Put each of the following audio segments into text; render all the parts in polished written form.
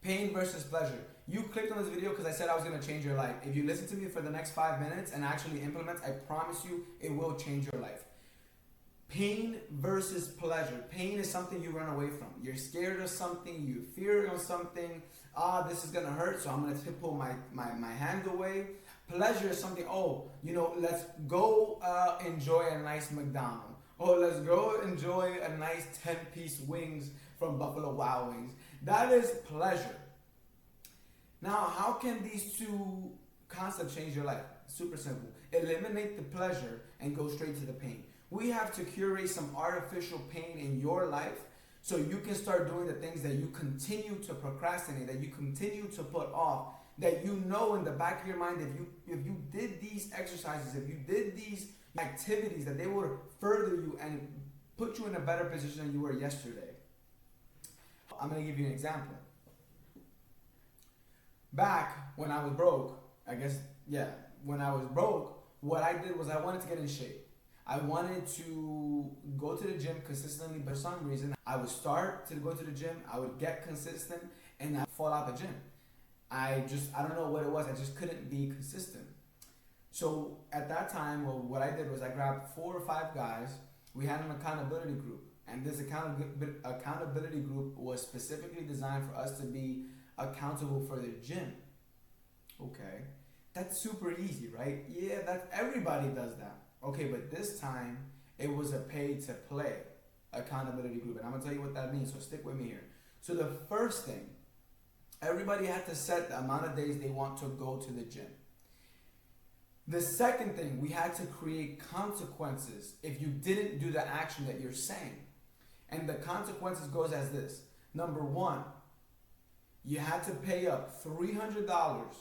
Pain versus pleasure. You clicked on this video because I said I was going to change your life. If you listen to me for the next 5 minutes and actually implement, I promise you it will change your life. Pain versus pleasure. Pain is something you run away from. You're scared of something, you fear of something. This is gonna hurt, so I'm gonna pull my hand away. Pleasure is something, let's go enjoy a nice McDonald's. Let's go enjoy a nice 10-piece wings from Buffalo Wild Wings. That is pleasure. Now, how can these two concepts change your life? Super simple. Eliminate the pleasure and go straight to the pain. We have to curate some artificial pain in your life so you can start doing the things that you continue to procrastinate, that you continue to put off, that you know in the back of your mind, if you did these exercises, if you did these activities, that they would further you and put you in a better position than you were yesterday. I'm going to give you an example. Back when I was broke, when I was broke, what I did was I wanted to get in shape. I wanted to go to the gym consistently, but for some reason, I would start to go to the gym, I would get consistent, and I'd fall out the gym. I don't know what it was, I just couldn't be consistent. So at that time, what I did was I grabbed 4 or 5 guys, we had an accountability group, and this accountability group was specifically designed for us to be accountable for the gym. Okay, that's super easy, right? Yeah, everybody does that. Okay, but this time, it was a pay-to-play accountability group. And I'm going to tell you what that means, so stick with me here. So the first thing, everybody had to set the amount of days they want to go to the gym. The second thing, we had to create consequences if you didn't do the action that you're saying. And the consequences goes as this. Number 1, you had to pay up $300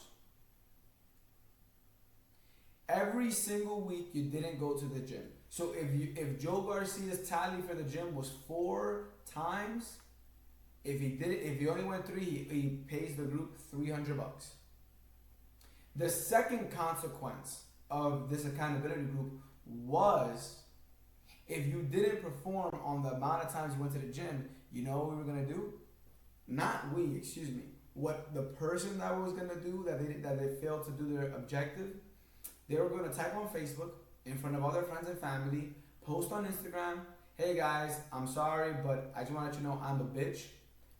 every single week you didn't go to the gym. So if Joe Garcia's tally for the gym was 4 times, if he only went 3, he pays the group $300. The second consequence of this accountability group was, if you didn't perform on the amount of times you went to the gym, you know what we were gonna do? What the person that was gonna do that they failed to do their objective. They were going to type on Facebook in front of all their friends and family, post on Instagram, hey guys, I'm sorry, but I just want to let you know I'm a bitch.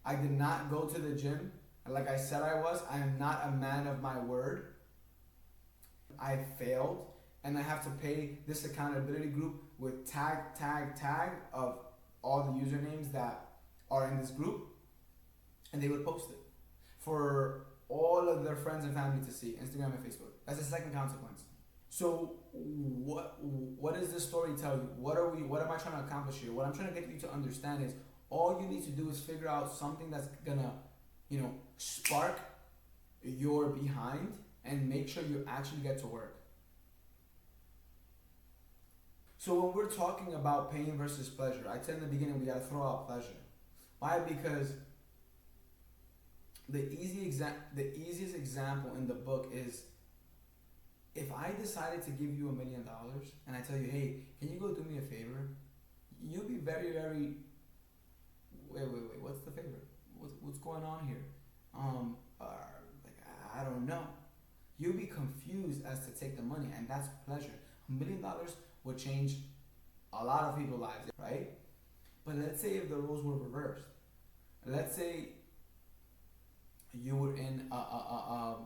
I did not go to the gym like I said I was. I am not a man of my word. I failed, and I have to pay this accountability group with tag of all the usernames that are in this group, and they would post it for all of their friends and family to see, Instagram and Facebook. That's the second consequence. So what does this story tell you? What am I trying to accomplish here? What I'm trying to get you to understand is all you need to do is figure out something that's gonna, spark your behind and make sure you actually get to work. So when we're talking about pain versus pleasure, I said in the beginning we gotta throw out pleasure. Why? Because the easiest example in the book is, if I decided to give you $1 million and I tell you, hey, can you go do me a favor? You'll be very, very, wait, what's the favor? What's going on here? I don't know. You'll be confused as to take the money, and that's pleasure. $1 million would change a lot of people's lives, right? But let's say if the roles were reversed. Let's say you were in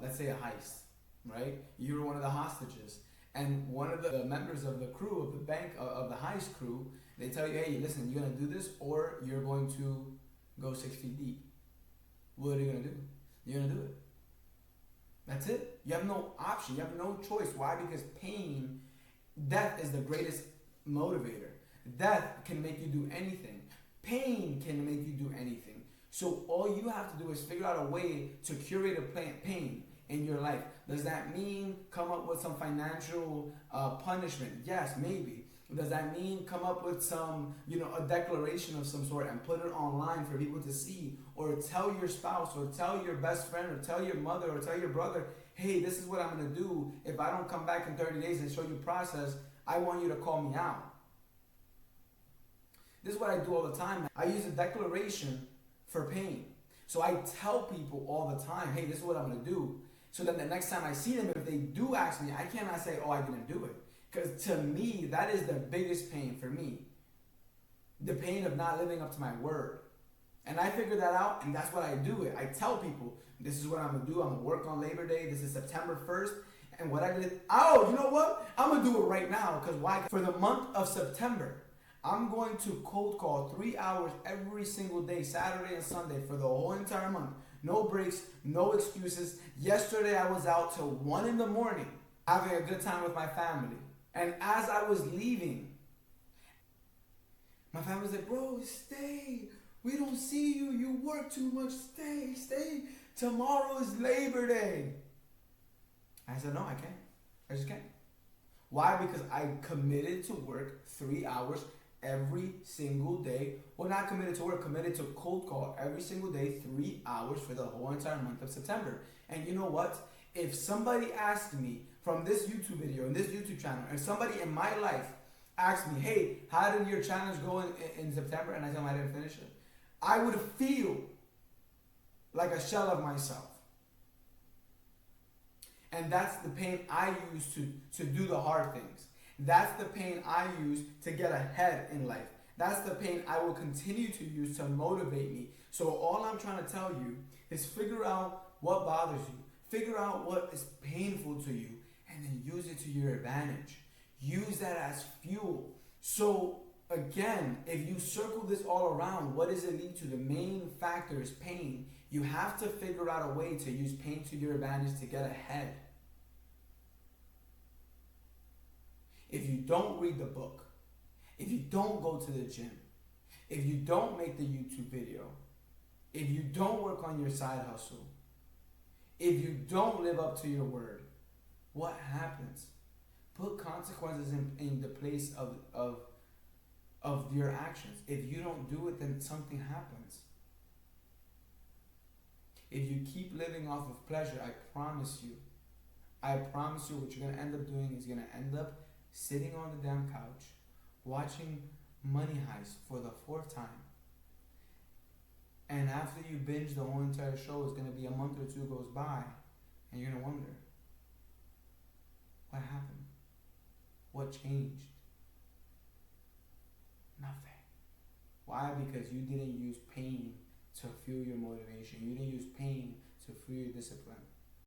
let's say a heist. Right? You were one of the hostages, and one of the members of the crew of the bank of the heist crew, they tell you, hey, listen, you're gonna do this or you're going to go 6 feet deep. What are you gonna do? You're gonna do it. That's it. You have no option. You have no choice. Why? Because death is the greatest motivator. Death can make you do anything. Pain can make you do anything. So all you have to do is figure out a way to curate a pain in your life. Does that mean come up with some financial punishment? Yes, maybe. Does that mean come up with some, a declaration of some sort and put it online for people to see, or tell your spouse, or tell your best friend, or tell your mother, or tell your brother, hey, this is what I'm going to do. If I don't come back in 30 days and show you process, I want you to call me out. This is what I do all the time. I use a declaration for pain. So I tell people all the time, hey, this is what I'm going to do. So that the next time I see them, if they do ask me, I cannot say, oh, I didn't do it. Because to me, that is the biggest pain for me. The pain of not living up to my word. And I figured that out, and that's what I do. I tell people, this is what I'm going to do. I'm going to work on Labor Day. This is September 1st. And what I did, oh, you know what? I'm going to do it right now. Because why? For the month of September, I'm going to cold call 3 hours every single day, Saturday and Sunday, for the whole entire month. No breaks, no excuses. Yesterday, I was out till 1 in the morning, having a good time with my family. And as I was leaving, my family was like, bro, stay. We don't see you. You work too much. Stay. Tomorrow is Labor Day. I said, no, I can't. I just can't. Why? Because I committed to work 3 hours every single day. Well, not committed to work, committed to cold call every single day, 3 hours for the whole entire month of September. And you know what? If somebody asked me from this YouTube video and this YouTube channel, and somebody in my life asked me, hey, how did your challenge go in September? And I tell them I didn't finish it, I would feel like a shell of myself. And that's the pain I use to do the hard things. That's the pain I use to get ahead in life. That's the pain I will continue to use to motivate me. So all I'm trying to tell you is figure out what bothers you. Figure out what is painful to you and then use it to your advantage. Use that as fuel. So again, if you circle this all around, what does it lead to? The main factor is pain. You have to figure out a way to use pain to your advantage to get ahead. If you don't read the book, if you don't go to the gym, if you don't make the YouTube video, if you don't work on your side hustle, if you don't live up to your word, what happens? Put consequences in the place of your actions. If you don't do it, then something happens. If you keep living off of pleasure, I promise you what you're going to end up doing is you're going to end up sitting on the damn couch, watching Money Heist for the 4th time. And after you binge the whole entire show, it's going to be a month or two goes by, and you're going to wonder, what happened? What changed? Nothing. Why? Because you didn't use pain to fuel your motivation. You didn't use pain to fuel your discipline.